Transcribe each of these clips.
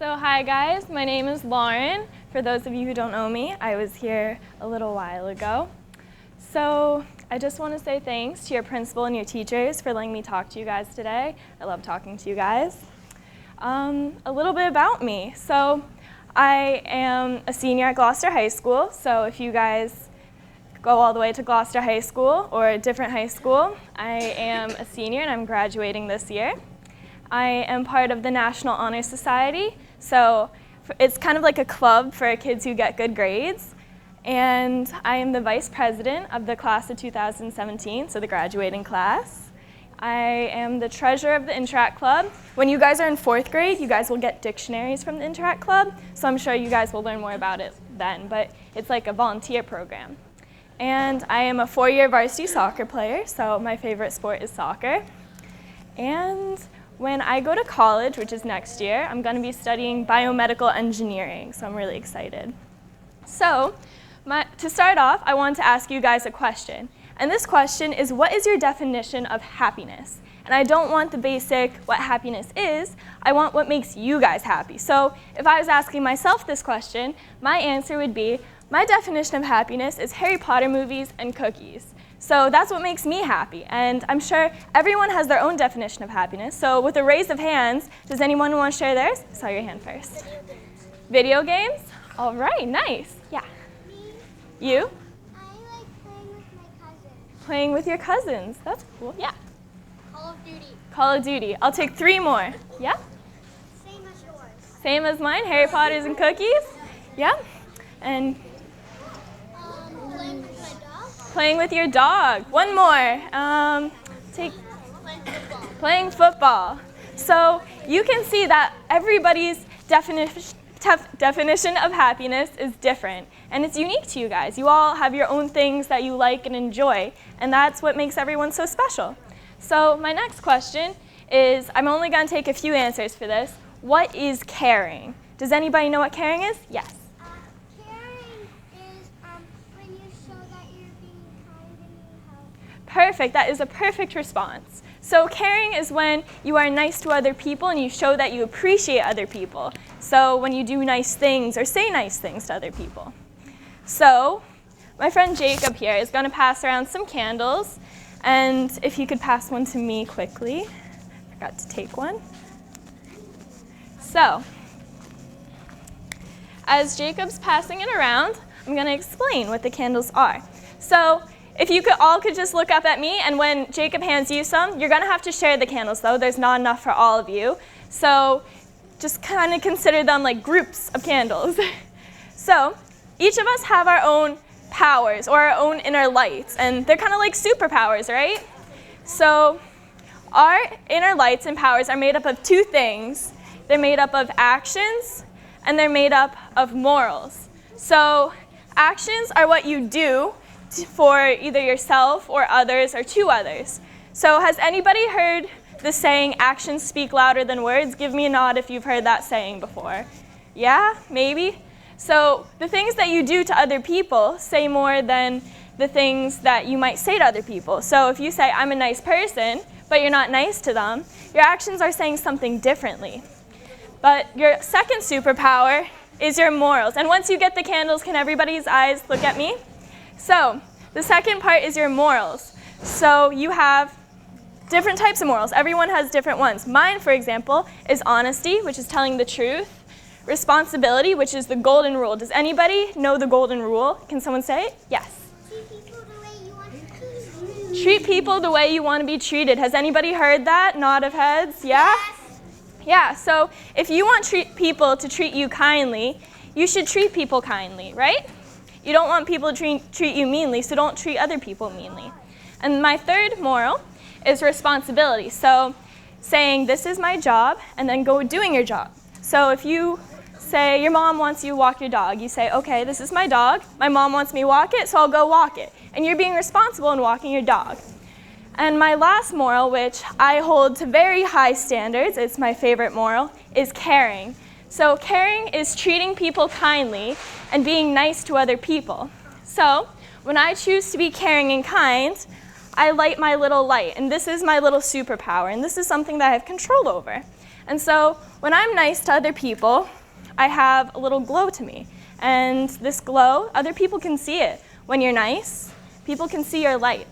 So hi guys, my name is Lauren. For those of you who don't know me, I was here a little while ago. So I just want to say thanks to your principal and your teachers for letting me talk to you guys today. I love talking to you guys. A little bit about me. So I am a senior at Gloucester High School. So if you guys go all the way to Gloucester High School or a different high school, I am a senior and I'm graduating this year. I am part of the National Honor Society, so it's kind of like a club for kids who get good grades. And I am the vice president of the class of 2017, so the graduating class. I am the treasurer of the Interact Club. When you guys are in 4th grade, you guys will get dictionaries from the Interact Club, so I'm sure you guys will learn more about it then, but it's like a volunteer program. And I am a 4-year varsity soccer player, so my favorite sport is soccer. And when I go to college, which is next year, I'm going to be studying biomedical engineering, so I'm really excited. So, to start off, I want to ask you guys a question. And this question is, what is your definition of happiness? And I don't want the basic, what happiness is, I want what makes you guys happy. So if I was asking myself this question, my answer would be, my definition of happiness is Harry Potter movies and cookies. So that's what makes me happy, and I'm sure everyone has their own definition of happiness. So with a raise of hands, does anyone want to share theirs? I saw your hand first. Video games? All right, nice. Yeah. Me? You? I like playing with my cousins. Playing with your cousins. That's cool. Yeah. Call of Duty. Call of Duty. I'll take 3 more. Yeah? Same as yours. Same as mine, Harry Potters and cookies. Yeah. And Playing with my dog. playing with your dog. 1 more. Playing football. Playing football. So you can see that everybody's definition of happiness is different, and it's unique to you guys. You all have your own things that you like and enjoy, and that's what makes everyone so special. So my next question is, I'm only going to take a few answers for this. What is caring? Does anybody know what caring is? Yes. Caring is when you show that you're being kind and you help. Perfect. That is a perfect response. So caring is when you are nice to other people and you show that you appreciate other people. So when you do nice things or say nice things to other people. So my friend Jacob here is going to pass around some candles. And if you could pass one to me quickly. I forgot to take one. So as Jacob's passing it around, I'm going to explain what the candles are. So if you all could just look up at me, and when Jacob hands you some, you're going to have to share the candles, though. There's not enough for all of you. So just kind of consider them like groups of candles. So each of us have our own powers or our own inner lights, and they're kind of like superpowers, right? So our inner lights and powers are made up of 2 things. They're made up of actions, and they're made up of morals. So actions are what you do for either yourself or others or to others. So has anybody heard the saying, actions speak louder than words? Give me a nod if you've heard that saying before. Yeah, maybe? So the things that you do to other people say more than the things that you might say to other people. So if you say, I'm a nice person, but you're not nice to them, your actions are saying something differently. But your second superpower is your morals. And once you get the candles, can everybody's eyes look at me? So the second part is your morals. So you have different types of morals. Everyone has different ones. Mine, for example, is honesty, which is telling the truth. Responsibility, which is the golden rule. Does anybody know the golden rule? Can someone say it? Yes. Treat people the way you want to be treated. Treat people the way you want to be treated. Has anybody heard that? Nod of heads? Yeah? Yes. Yeah, so if you want people to treat you kindly, you should treat people kindly, right? You don't want people to treat you meanly, so don't treat other people meanly. And my third moral is responsibility. So saying, this is my job, and then go doing your job. So if you say your mom wants you to walk your dog, you say, okay, this is my dog. My mom wants me to walk it, so I'll go walk it. And you're being responsible in walking your dog. And my last moral, which I hold to very high standards, it's my favorite moral, is caring. So caring is treating people kindly and being nice to other people. So when I choose to be caring and kind, I light my little light, and this is my little superpower, and this is something that I have control over. And so when I'm nice to other people, I have a little glow to me. And this glow, other people can see it. When you're nice, people can see your light.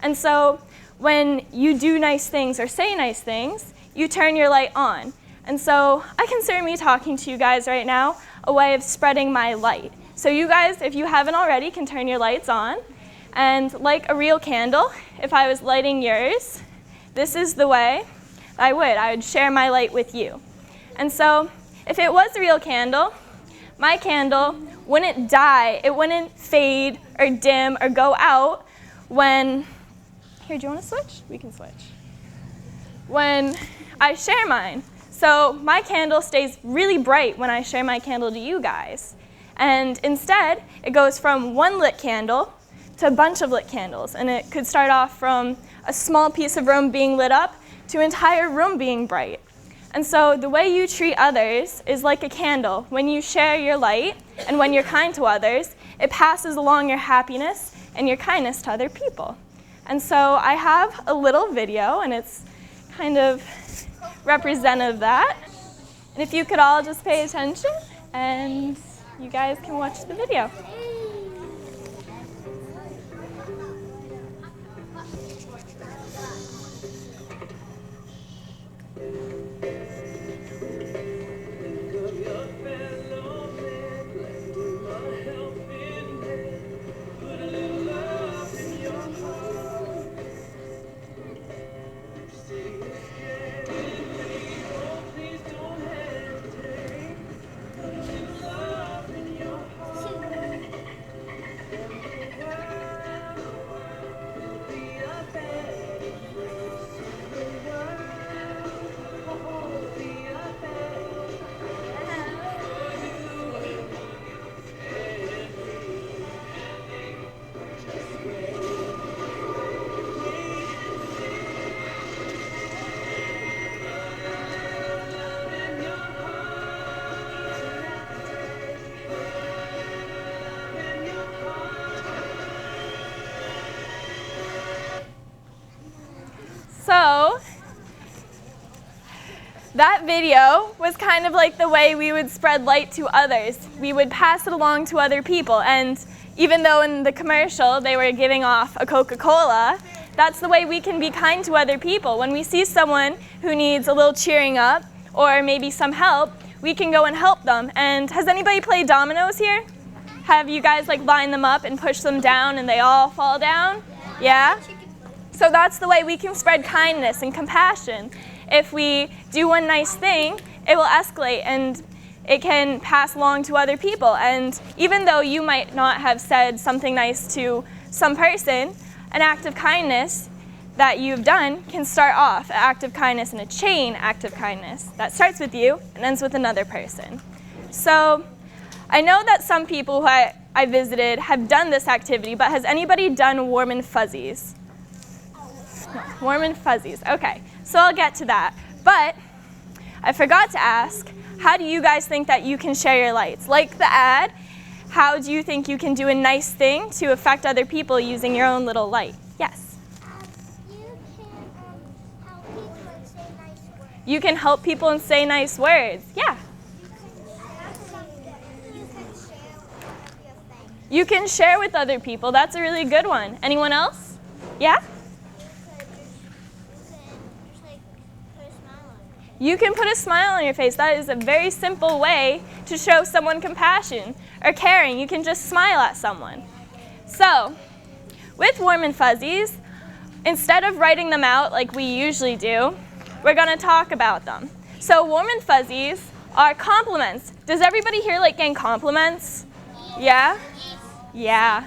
And so when you do nice things or say nice things, you turn your light on. And so I consider me talking to you guys right now a way of spreading my light. So you guys, if you haven't already, can turn your lights on. And like a real candle, if I was lighting yours, this is the way I would share my light with you. And so if it was a real candle, my candle wouldn't die, it wouldn't fade or dim or go out when, here, do you want to switch? We can switch. When I share mine. So my candle stays really bright when I share my candle to you guys. And instead, it goes from one lit candle to a bunch of lit candles. And it could start off from a small piece of room being lit up to an entire room being bright. And so the way you treat others is like a candle. When you share your light and when you're kind to others, it passes along your happiness and your kindness to other people. And so I have a little video, and it's kind of representative of that. And if you could all just pay attention, and you guys can watch the video. So that video was kind of like the way we would spread light to others. We would pass it along to other people, and even though in the commercial they were giving off a Coca-Cola, that's the way we can be kind to other people. When we see someone who needs a little cheering up or maybe some help, we can go and help them. And has anybody played dominoes here? Have you guys line them up and push them down and they all fall down? Yeah? So that's the way we can spread kindness and compassion. If we do one nice thing, it will escalate and it can pass along to other people. And even though you might not have said something nice to some person, an act of kindness that you've done can start off an act of kindness and a chain act of kindness that starts with you and ends with another person. So I know that some people who I visited have done this activity, but has anybody done warm and fuzzies? No, warm and fuzzies. Okay, so I'll get to that. But I forgot to ask, how do you guys think that you can share your lights? Like the ad, how do you think you can do a nice thing to affect other people using your own little light? Yes? You can help people and say nice words. Yeah. You can share with other people. That's a really good one. Anyone else? Yeah? You can put a smile on your face. That is a very simple way to show someone compassion or caring. You can just smile at someone. So, with warm and fuzzies, instead of writing them out like we usually do, we're going to talk about them. So warm and fuzzies are compliments. Does everybody here like getting compliments? Yeah? Yeah.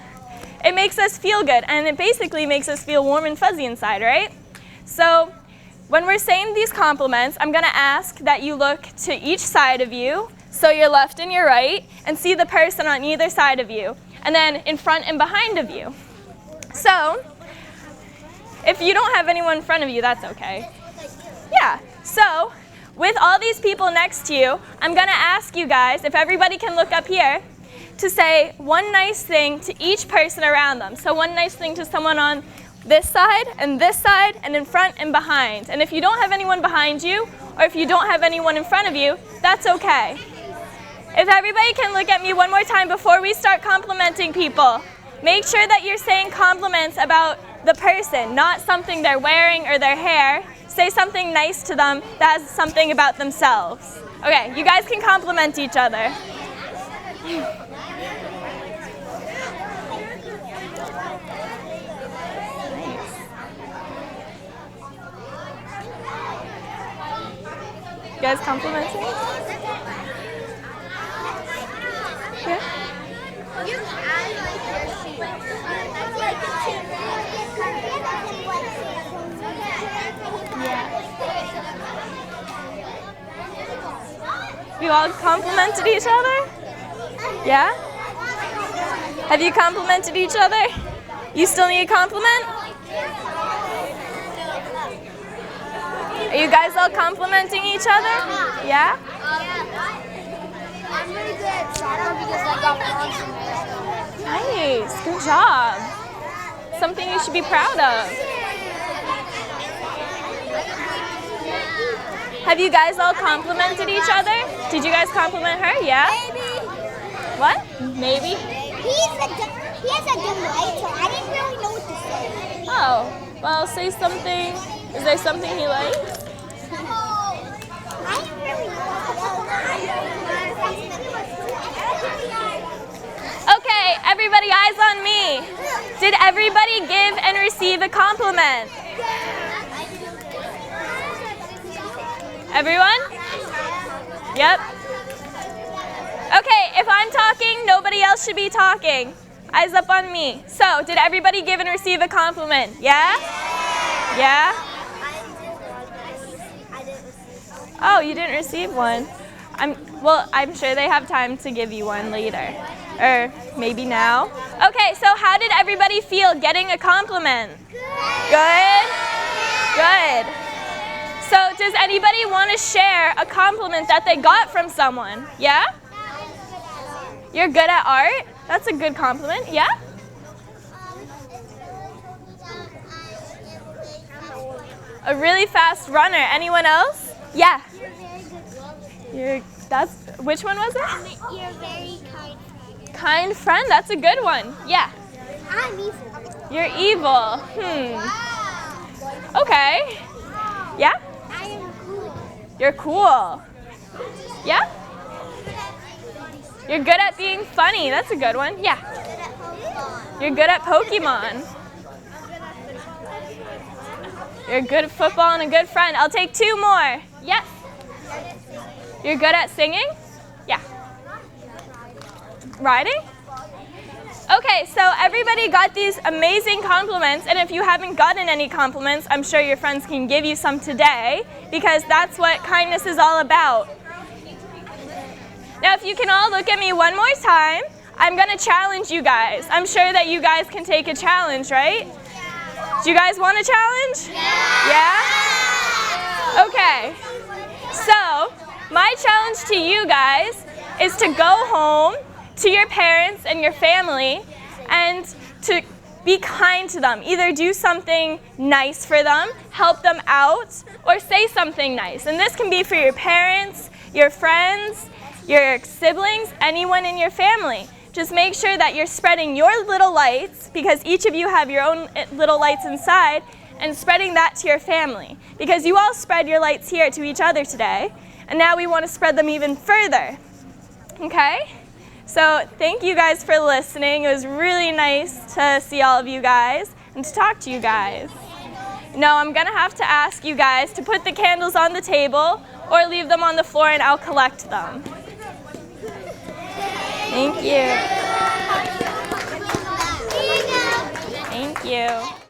It makes us feel good, and it basically makes us feel warm and fuzzy inside, right? So when we're saying these compliments, I'm going to ask that you look to each side of you, so your left and your right, and see the person on either side of you, and then in front and behind of you. So if you don't have anyone in front of you, that's okay. Yeah, so with all these people next to you, I'm going to ask you guys, if everybody can look up here, to say one nice thing to each person around them. So one nice thing to someone on this side, and in front and behind. And if you don't have anyone behind you, or if you don't have anyone in front of you, that's okay. If everybody can look at me one more time before we start complimenting people, make sure that you're saying compliments about the person, not something they're wearing or their hair. Say something nice to them that has something about themselves. Okay, you guys can compliment each other. You guys complimenting? Yeah? You all complimented each other? Yeah? Have you complimented each other? You still need a compliment? Are you guys all complimenting each other? Yeah? I'm really good at soccer because I got bronze in Nice, good job. Something you should be proud of. Have you guys all complimented each other? Did you guys compliment her? Yeah? Maybe. What? Maybe? He has a dim light, so I didn't really know what to say. Oh, well, say something. Is there something he likes? I didn't really know. Okay, everybody, eyes on me. Did everybody give and receive a compliment? Everyone? Yep. Okay, if I'm talking, nobody else should be talking. Eyes up on me. So, did everybody give and receive a compliment? Yeah? Yeah? Oh, you didn't receive one. I'm sure they have time to give you one later. Or maybe now. Okay, so how did everybody feel getting a compliment? Good? Good. So does anybody want to share a compliment that they got from someone? Yeah? You're good at art? That's a good compliment. Yeah? A really fast runner. Anyone else? Yeah. Which one was it? You're a very kind friend. Kind friend? That's a good one. Yeah. I'm evil. You're evil. Okay. Yeah? I am cool. You're cool. Yeah? You're good at being funny. That's a good one. Yeah. You're good at Pokemon. You're good at football and a good friend. I'll take two more. Yes. You're good at singing? Yeah. Riding? Okay, so everybody got these amazing compliments, and if you haven't gotten any compliments, I'm sure your friends can give you some today, because that's what kindness is all about. Now, if you can all look at me one more time, I'm going to challenge you guys. I'm sure that you guys can take a challenge, right? Do you guys want a challenge? Yeah? Okay. So, my challenge to you guys is to go home to your parents and your family and to be kind to them. Either do something nice for them, help them out, or say something nice. And this can be for your parents, your friends, your siblings, anyone in your family. Just make sure that you're spreading your little lights, because each of you have your own little lights inside, and spreading that to your family. Because you all spread your lights here to each other today, and now we want to spread them even further. Okay? So thank you guys for listening. It was really nice to see all of you guys and to talk to you guys. Now I'm going to have to ask you guys to put the candles on the table or leave them on the floor and I'll collect them. Thank you. Thank you.